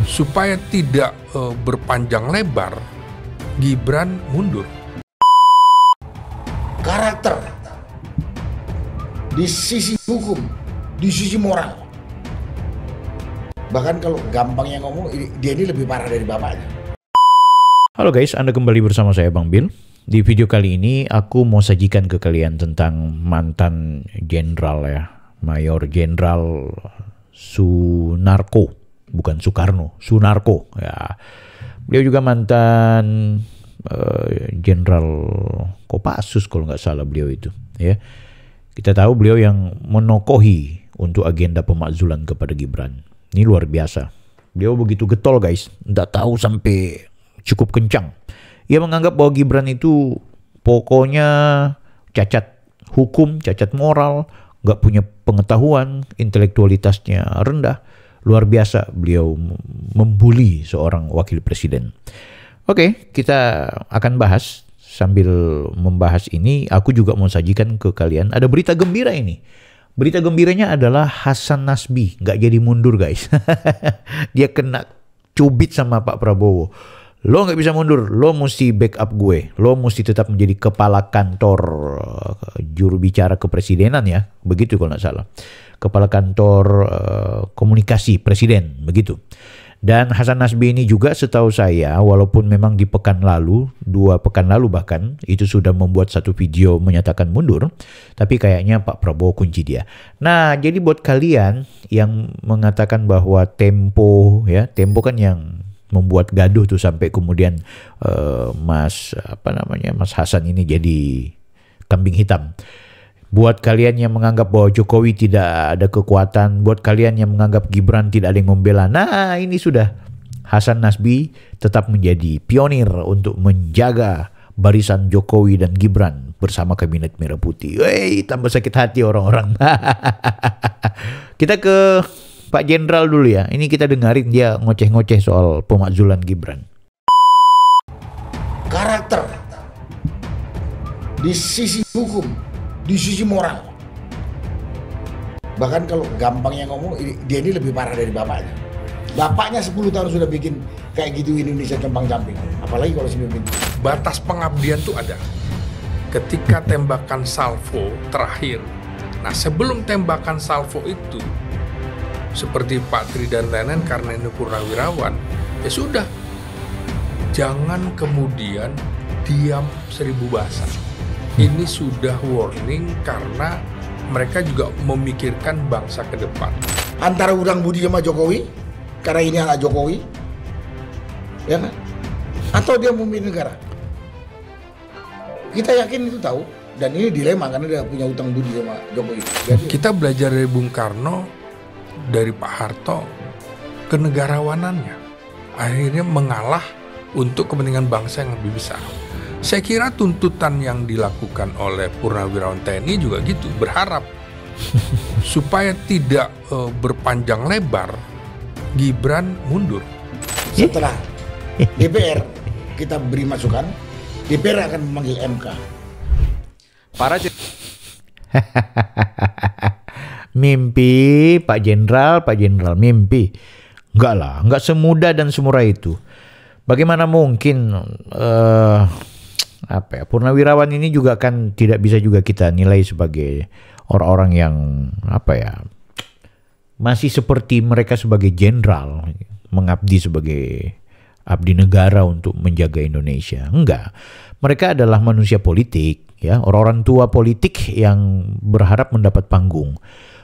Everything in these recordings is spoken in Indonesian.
Supaya tidak berpanjang lebar, Gibran mundur. Karakter, di sisi hukum, di sisi moral. Bahkan kalau gampangnya ngomong, dia ini lebih parah dari bapaknya. Halo guys, Anda kembali bersama saya Bang Bill. Di video kali ini aku mau sajikan ke kalian tentang mantan jenderal ya, Mayor Jenderal Sunarko, bukan Soekarno, Sunarko ya. Beliau juga mantan Jenderal Kopassus kalau nggak salah beliau itu ya. Kita tahu beliau yang menokohi untuk agenda pemakzulan kepada Gibran. Ini luar biasa. Beliau begitu getol guys, nggak tahu sampai cukup kencang. Ia menganggap bahwa Gibran itu pokoknya cacat hukum, cacat moral, nggak punya pengetahuan, intelektualitasnya rendah. Luar biasa beliau membuli seorang wakil presiden. Oke, kita akan bahas. Sambil membahas ini, aku juga mau sajikan ke kalian. Ada berita gembira ini. Berita gembiranya adalah Hasan Nasbi nggak jadi mundur guys. Dia kena cubit sama Pak Prabowo. Lo nggak bisa mundur, lo mesti backup gue. Lo mesti tetap menjadi kepala kantor juru bicara kepresidenan ya. Begitu kalau nggak salah. Kepala kantor komunikasi presiden, begitu. Dan Hasan Nasbi ini juga setahu saya, walaupun memang di pekan lalu, 2 pekan lalu bahkan, itu sudah membuat satu video menyatakan mundur, tapi kayaknya Pak Prabowo kunci dia. Nah, jadi buat kalian yang mengatakan bahwa Tempo, ya, Tempo kan yang membuat gaduh tuh sampai kemudian Mas Hasan ini jadi kambing hitam. Buat kalian yang menganggap bahwa Jokowi tidak ada kekuatan, buat kalian yang menganggap Gibran tidak ada yang membela, nah ini sudah Hasan Nasbi tetap menjadi pionir untuk menjaga barisan Jokowi dan Gibran bersama Kabinet Merah Putih. Wey, tambah sakit hati orang-orang. Kita ke Pak Jenderal dulu ya. Ini kita dengarin dia ngoceh-ngoceh soal pemakzulan Gibran. Karakter, di sisi hukum, di sisi moral. Bahkan kalau gampangnya ngomong, dia ini lebih parah dari bapaknya. Bapaknya 10 tahun sudah bikin kayak gitu Indonesia compang-camping. Apalagi kalau si Mimpin. Batas pengabdian tuh ada. Ketika tembakan salvo terakhir. Nah, sebelum tembakan salvo itu, seperti Pak Tri dan lain-lain karena ini purnawirawan, ya sudah. Jangan kemudian diam 1000 bahasa. Ini sudah warning karena mereka juga memikirkan bangsa ke depan. Antara udang budi sama Jokowi, karena ini anak Jokowi, ya kan? Atau dia memimpin negara. Kita yakin itu tahu, dan ini dilema karena dia punya utang budi sama Jokowi. Jadi, kita belajar dari Bung Karno, dari Pak Harto, kenegarawanannya. Akhirnya mengalah untuk kepentingan bangsa yang lebih besar. Saya kira tuntutan yang dilakukan oleh Purnawirawan TNI juga gitu, berharap supaya tidak berpanjang lebar, Gibran mundur. Setelah DPR kita beri masukan, DPR akan memanggil MK. Mimpi Pak Jenderal mimpi. Enggak lah, enggak semudah dan semurah itu. Bagaimana mungkin Purnawirawan ini juga kan tidak bisa juga kita nilai sebagai orang-orang yang masih seperti mereka sebagai jenderal, mengabdi sebagai abdi negara untuk menjaga Indonesia. Enggak. Mereka adalah manusia politik, ya, orang-orang tua politik yang berharap mendapat panggung.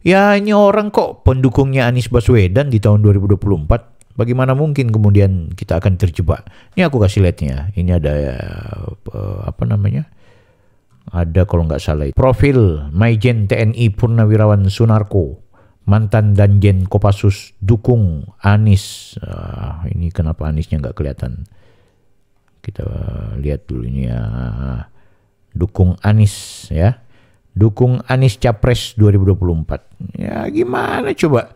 Ya, ini orang kok pendukungnya Anies Baswedan di tahun 2024. Bagaimana mungkin kemudian kita akan terjebak? Ini aku kasih lihatnya. Ini ada ada kalau nggak salah profil Maijen TNI Purnawirawan Sunarko, mantan Danjen Kopassus, dukung Anies. Ini kenapa Aniesnya nggak kelihatan? Kita lihat dulu ini ya. Dukung Anies ya. Dukung Anies Capres 2024. Ya gimana coba?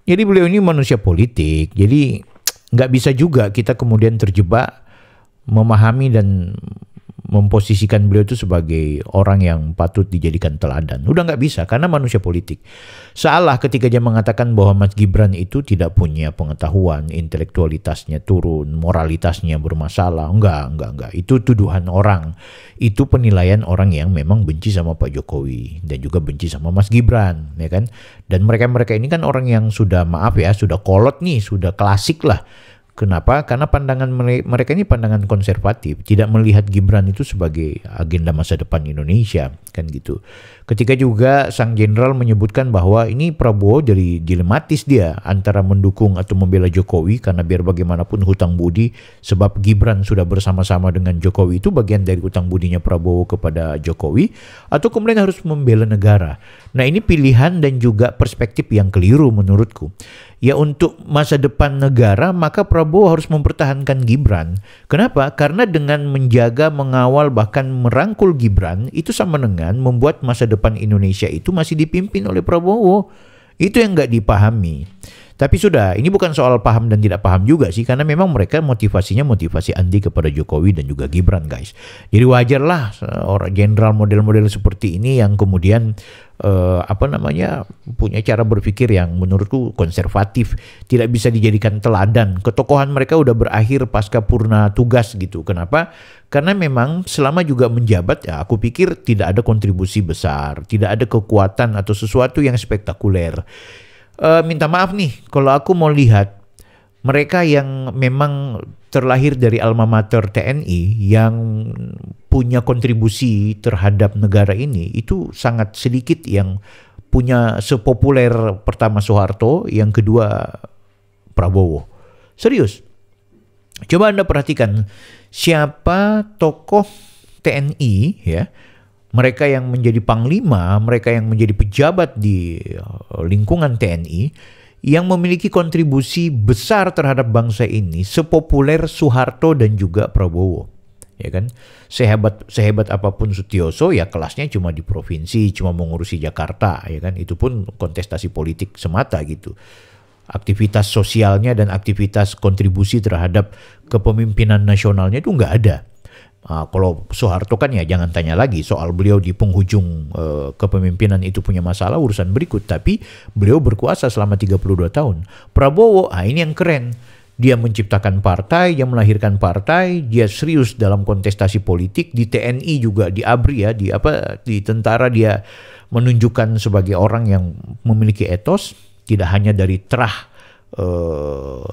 Jadi beliau ini manusia politik, jadi nggak bisa juga kita kemudian terjebak memahami dan memposisikan beliau itu sebagai orang yang patut dijadikan teladan. Udah nggak bisa karena manusia politik. Salah ketika dia mengatakan bahwa Mas Gibran itu tidak punya pengetahuan, intelektualitasnya turun, moralitasnya bermasalah. Enggak. Itu tuduhan orang. Itu penilaian orang yang memang benci sama Pak Jokowi dan juga benci sama Mas Gibran, ya kan? Dan mereka ini kan orang yang sudah, maaf ya, sudah kolot nih, sudah klasik lah. Kenapa? Karena pandangan mereka ini pandangan konservatif, tidak melihat Gibran itu sebagai agenda masa depan Indonesia, kan gitu. Ketika juga sang jenderal menyebutkan bahwa ini Prabowo jadi dilematis dia antara mendukung atau membela Jokowi karena biar bagaimanapun hutang budi, sebab Gibran sudah bersama-sama dengan Jokowi itu bagian dari hutang budinya Prabowo kepada Jokowi, atau kemudian harus membela negara. Nah, ini pilihan dan juga perspektif yang keliru menurutku. Ya, untuk masa depan negara maka Prabowo harus mempertahankan Gibran. Kenapa? Karena dengan menjaga, mengawal, bahkan merangkul Gibran itu sama dengan membuat masa depan Indonesia itu masih dipimpin oleh Prabowo. Itu yang nggak dipahami. Tapi sudah, ini bukan soal paham dan tidak paham juga sih, karena memang mereka motivasinya motivasi anti kepada Jokowi dan juga Gibran, guys. Jadi wajarlah orang jenderal model-model seperti ini yang kemudian punya cara berpikir yang menurutku konservatif, tidak bisa dijadikan teladan. Ketokohan mereka udah berakhir pasca purna tugas gitu. Kenapa? Karena memang selama juga menjabat, ya aku pikir tidak ada kontribusi besar, tidak ada kekuatan atau sesuatu yang spektakuler. Minta maaf nih, kalau aku mau lihat mereka yang memang terlahir dari alma mater TNI yang punya kontribusi terhadap negara ini, itu sangat sedikit yang punya sepopuler pertama Soeharto, yang kedua Prabowo. Serius. Coba Anda perhatikan siapa tokoh TNI ya, mereka yang menjadi panglima, mereka yang menjadi pejabat di lingkungan TNI yang memiliki kontribusi besar terhadap bangsa ini sepopuler Soeharto dan juga Prabowo. Ya kan? Sehebat apapun Sutioso, ya kelasnya cuma di provinsi, cuma mengurusi Jakarta, ya kan? Itu pun kontestasi politik semata gitu. Aktivitas sosialnya dan aktivitas kontribusi terhadap kepemimpinan nasionalnya itu nggak ada. Kalau Soeharto kan ya jangan tanya lagi, soal beliau di penghujung kepemimpinan itu punya masalah, urusan berikut, tapi beliau berkuasa selama 32 tahun. Prabowo, ini yang keren. Dia menciptakan partai, dia melahirkan partai, dia serius dalam kontestasi politik, di TNI juga, di ABRI ya, di tentara dia menunjukkan sebagai orang yang memiliki etos, tidak hanya dari terah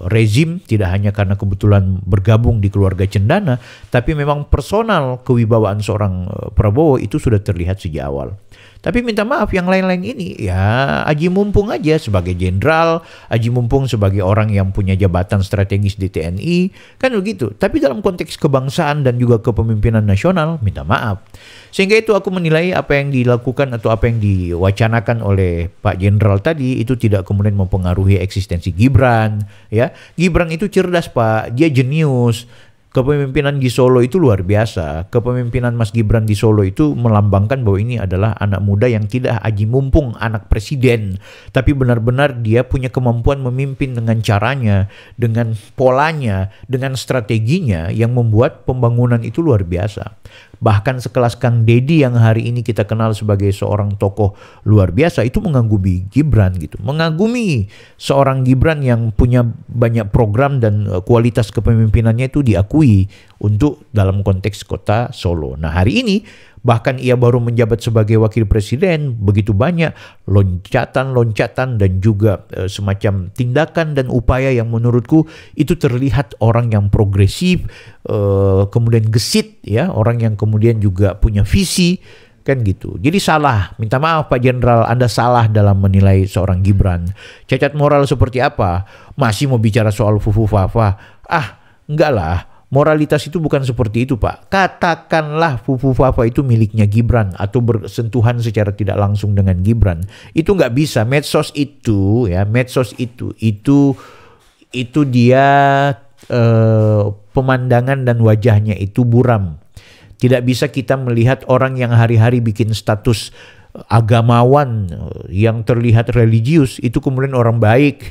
rezim, tidak hanya karena kebetulan bergabung di keluarga cendana, tapi memang personal kewibawaan seorang Prabowo itu sudah terlihat sejak awal. Tapi minta maaf, yang lain-lain ini ya aji mumpung aja sebagai jenderal, aji mumpung sebagai orang yang punya jabatan strategis di TNI, kan begitu. Tapi dalam konteks kebangsaan dan juga kepemimpinan nasional, minta maaf. Sehingga itu aku menilai apa yang dilakukan atau apa yang diwacanakan oleh Pak Jenderal tadi itu tidak kemudian mempengaruhi eksistensi Gibran. Ya, Gibran itu cerdas Pak, dia jenius. Kepemimpinan di Solo itu luar biasa. Kepemimpinan Mas Gibran di Solo itu melambangkan bahwa ini adalah anak muda yang tidak aji mumpung anak presiden, tapi benar-benar dia punya kemampuan memimpin dengan caranya, dengan polanya, dengan strateginya yang membuat pembangunan itu luar biasa. Bahkan sekelas Kang Deddy yang hari ini kita kenal sebagai seorang tokoh luar biasa itu mengagumi Gibran gitu. Mengagumi seorang Gibran yang punya banyak program dan kualitas kepemimpinannya itu diakui untuk dalam konteks kota Solo. Nah, hari ini bahkan ia baru menjabat sebagai wakil presiden, begitu banyak loncatan-loncatan dan juga semacam tindakan dan upaya yang menurutku itu terlihat orang yang progresif, kemudian gesit ya, orang yang kemudian juga punya visi, kan gitu. Jadi salah, minta maaf Pak Jenderal, Anda salah dalam menilai seorang Gibran. Cacat moral seperti apa? Masih mau bicara soal fufu fafa? Enggak lah. Moralitas itu bukan seperti itu Pak. Katakanlah Fufu Fafa itu miliknya Gibran atau bersentuhan secara tidak langsung dengan Gibran. Itu nggak bisa. Medsos itu dia pemandangan dan wajahnya itu buram. Tidak bisa kita melihat orang yang hari-hari bikin status agamawan yang terlihat religius itu kemudian orang baik.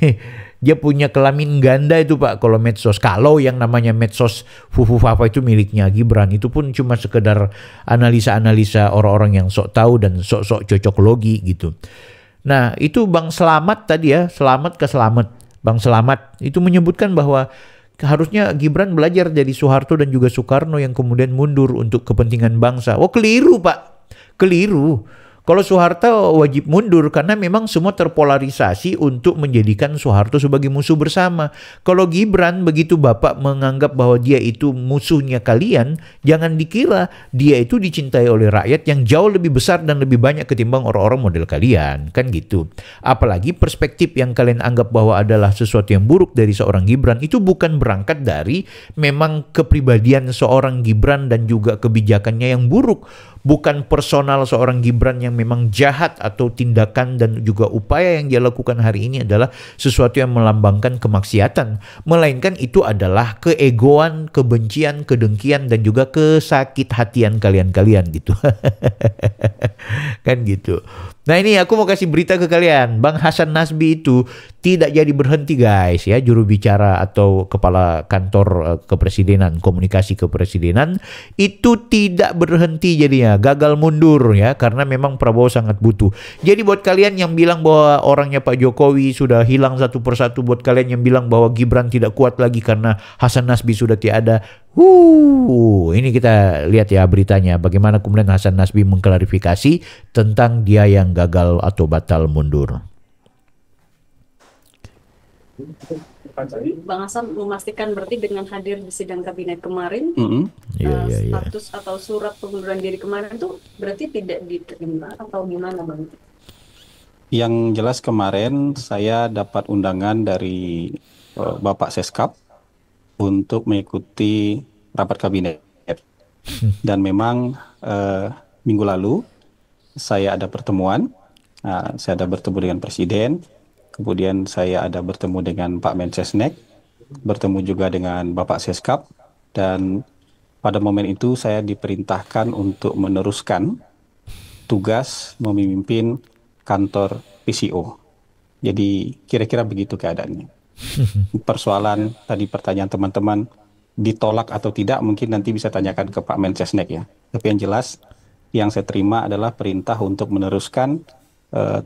Dia punya kelamin ganda itu Pak kalau medsos. Kalau yang namanya medsos Fufu-Fafa itu miliknya Gibran, itu pun cuma sekedar analisa-analisa orang-orang yang sok tahu dan sok-sok cocok logi gitu. Nah itu Bang Selamat tadi ya, Bang Selamat itu menyebutkan bahwa harusnya Gibran belajar dari Soeharto dan juga Soekarno yang kemudian mundur untuk kepentingan bangsa. Oh keliru Pak, keliru. Kalau Soeharto wajib mundur karena memang semua terpolarisasi untuk menjadikan Soeharto sebagai musuh bersama. Kalau Gibran begitu Bapak menganggap bahwa dia itu musuhnya kalian, jangan dikira dia itu dicintai oleh rakyat yang jauh lebih besar dan lebih banyak ketimbang orang-orang model kalian, kan gitu. Apalagi perspektif yang kalian anggap bahwa adalah sesuatu yang buruk dari seorang Gibran itu bukan berangkat dari memang kepribadian seorang Gibran dan juga kebijakannya yang buruk. Bukan personal seorang Gibran yang memang jahat atau tindakan dan juga upaya yang dia lakukan hari ini adalah sesuatu yang melambangkan kemaksiatan. Melainkan itu adalah keegoan, kebencian, kedengkian dan juga kesakit hatian kalian-kalian gitu. Kan gitu. Nah ini aku mau kasih berita ke kalian. Bang Hasan Nasbi itu tidak jadi berhenti guys ya. Juru bicara atau kepala kantor kepresidenan, komunikasi kepresidenan itu tidak berhenti jadinya. Gagal mundur ya. Karena memang Prabowo sangat butuh. Jadi buat kalian yang bilang bahwa orangnya Pak Jokowi sudah hilang satu persatu. Buat kalian yang bilang bahwa Gibran tidak kuat lagi karena Hasan Nasbi sudah tiada. Ini kita lihat ya beritanya. Bagaimana kemudian Hasan Nasbi mengklarifikasi tentang dia yang gagal atau batal mundur. Bang Hasan memastikan berarti dengan hadir di sidang kabinet kemarin, status atau surat pengunduran diri kemarin itu berarti tidak diterima atau gimana Bang? Yang jelas kemarin saya dapat undangan dari Bapak Seskap untuk mengikuti rapat kabinet. Dan memang minggu lalu saya ada pertemuan, saya ada bertemu dengan Presiden, kemudian saya ada bertemu dengan Pak Mensesnek, bertemu juga dengan Bapak Seskap, dan pada momen itu saya diperintahkan untuk meneruskan tugas memimpin kantor PCO. Jadi kira-kira begitu keadaannya. Persoalan tadi pertanyaan teman-teman ditolak atau tidak mungkin nanti bisa tanyakan ke Pak Mensesnek ya. Tapi yang jelas yang saya terima adalah perintah untuk meneruskan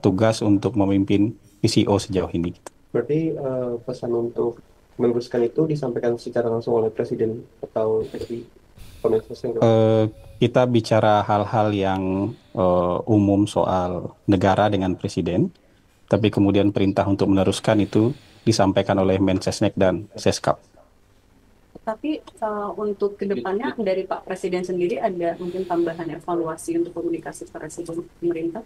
tugas untuk memimpin PCO sejauh ini. Berarti pesan untuk meneruskan itu disampaikan secara langsung oleh Presiden atau dari Pak Mensesnek? Kita bicara hal-hal yang umum soal negara dengan Presiden, tapi kemudian perintah untuk meneruskan itu disampaikan oleh Mensesnek dan Seskap. Tapi untuk kedepannya dari Pak Presiden sendiri ada mungkin tambahan evaluasi untuk komunikasi Presiden pemerintah?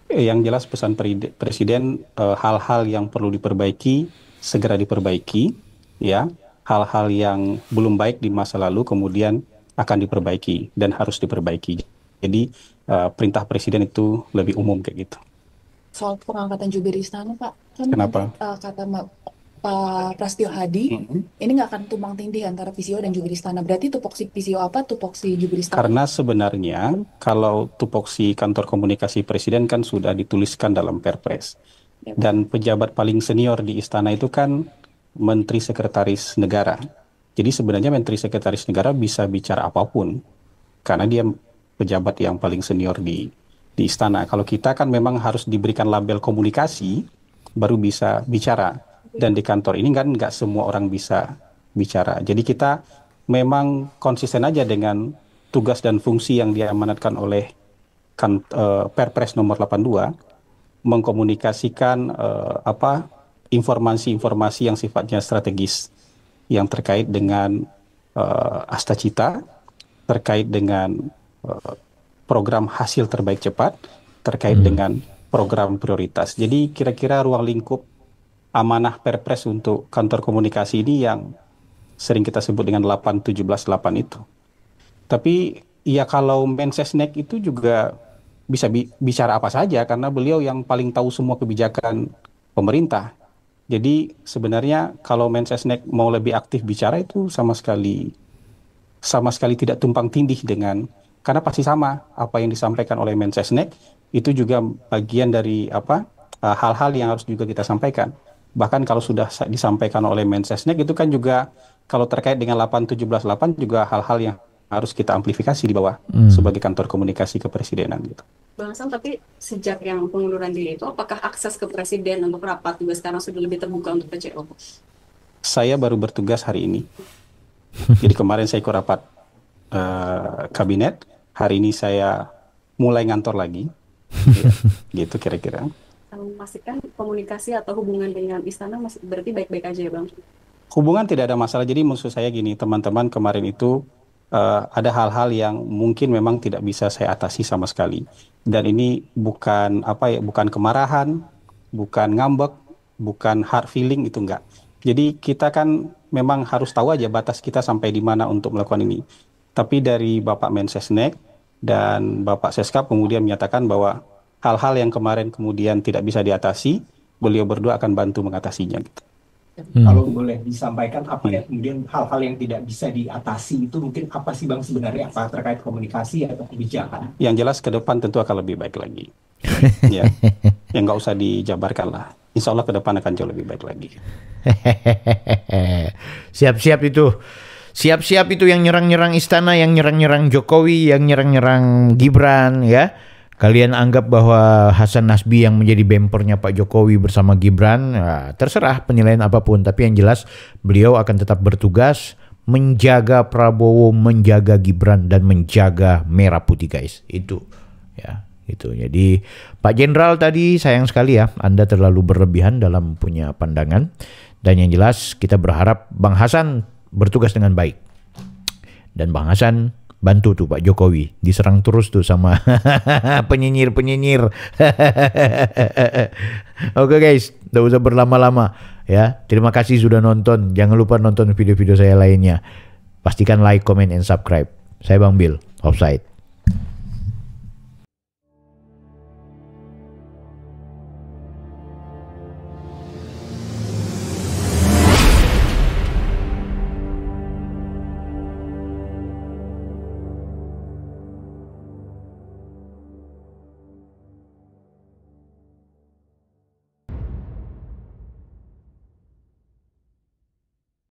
Yang jelas pesan Presiden hal-hal yang perlu diperbaiki segera diperbaiki, ya. Hal-hal yang belum baik di masa lalu kemudian akan diperbaiki dan harus diperbaiki. Jadi perintah Presiden itu lebih umum kayak gitu. Soal pengangkatan jubir istana Pak, kan Kenapa? Kata Pak Prasetyo Hadi, ini nggak akan tumbang tindih antara PCO dan jubir istana. Berarti tupoksi PCO apa, tupoksi jubir istana? Karena sebenarnya kalau tupoksi kantor komunikasi Presiden kan sudah dituliskan dalam Perpres. Dan pejabat paling senior di istana itu kan Menteri Sekretaris Negara. Jadi sebenarnya Menteri Sekretaris Negara bisa bicara apapun karena dia pejabat yang paling senior di istana. Kalau kita kan memang harus diberikan label komunikasi baru bisa bicara. Dan di kantor ini kan nggak semua orang bisa bicara. Jadi kita memang konsisten aja dengan tugas dan fungsi yang diamanatkan oleh Perpres nomor 82, mengkomunikasikan informasi-informasi yang sifatnya strategis yang terkait dengan Astacita, terkait dengan program hasil terbaik cepat, terkait dengan program prioritas. Jadi kira-kira ruang lingkup amanah Perpres untuk kantor komunikasi ini yang sering kita sebut dengan 8-17-8 itu. Tapi ya kalau Mensesnek itu juga bisa bicara apa saja karena beliau yang paling tahu semua kebijakan pemerintah. Jadi sebenarnya kalau Mensesnek mau lebih aktif bicara itu sama sekali tidak tumpang tindih dengan, karena pasti sama apa yang disampaikan oleh Mensesnek itu juga bagian dari hal-hal yang harus juga kita sampaikan. Bahkan kalau sudah disampaikan oleh Mensesnek itu kan juga kalau terkait dengan 8.17.8 juga hal-hal yang harus kita amplifikasi di bawah sebagai kantor komunikasi kepresidenan gitu. Bang Sam, tapi sejak yang pengunduran diri itu, apakah akses ke presiden untuk rapat juga sekarang sudah lebih terbuka untuk PCO? Saya baru bertugas hari ini. Jadi kemarin saya ikut rapat kabinet, hari ini saya mulai ngantor lagi. Ya, gitu kira-kira. Memastikan komunikasi atau hubungan dengan istana masih berarti baik-baik aja ya Bang? Hubungan tidak ada masalah. Jadi maksud saya gini, teman-teman, kemarin itu ada hal-hal yang mungkin memang tidak bisa saya atasi sama sekali. Dan ini bukan bukan kemarahan, bukan ngambek, bukan hard feeling, itu enggak. Jadi kita kan memang harus tahu aja batas kita sampai di mana untuk melakukan ini. Tapi dari Bapak Mensesnek dan Bapak Seskap kemudian menyatakan bahwa hal-hal yang kemarin kemudian tidak bisa diatasi, beliau berdua akan bantu mengatasinya. Gitu. Kalau boleh disampaikan apa ya kemudian hal-hal yang tidak bisa diatasi itu mungkin apa sih Bang sebenarnya, apa terkait komunikasi atau kebijakan? Yang jelas ke depan tentu akan lebih baik lagi. Ya, yang nggak usah dijabarkan lah. Insya Allah ke depan akan jauh lebih baik lagi. Siap-siap itu. Siap-siap itu yang nyerang-nyerang istana, yang nyerang-nyerang Jokowi, yang nyerang-nyerang Gibran ya. Kalian anggap bahwa Hasan Nasbi yang menjadi bempernya Pak Jokowi bersama Gibran, ya, terserah penilaian apapun. Tapi yang jelas beliau akan tetap bertugas menjaga Prabowo, menjaga Gibran, dan menjaga Merah Putih guys. Itu ya, itu. Jadi Pak Jenderal tadi sayang sekali ya, Anda terlalu berlebihan dalam punya pandangan. Dan yang jelas kita berharap Bang Hasan bertugas dengan baik. Dan Bang Hasan bantu tuh Pak Jokowi, diserang terus tuh sama penyinyir-penyinyir. Oke guys, tidak usah berlama-lama ya. Terima kasih sudah nonton. Jangan lupa nonton video-video saya lainnya. Pastikan like, comment, and subscribe. Saya Bang Bill, Offside.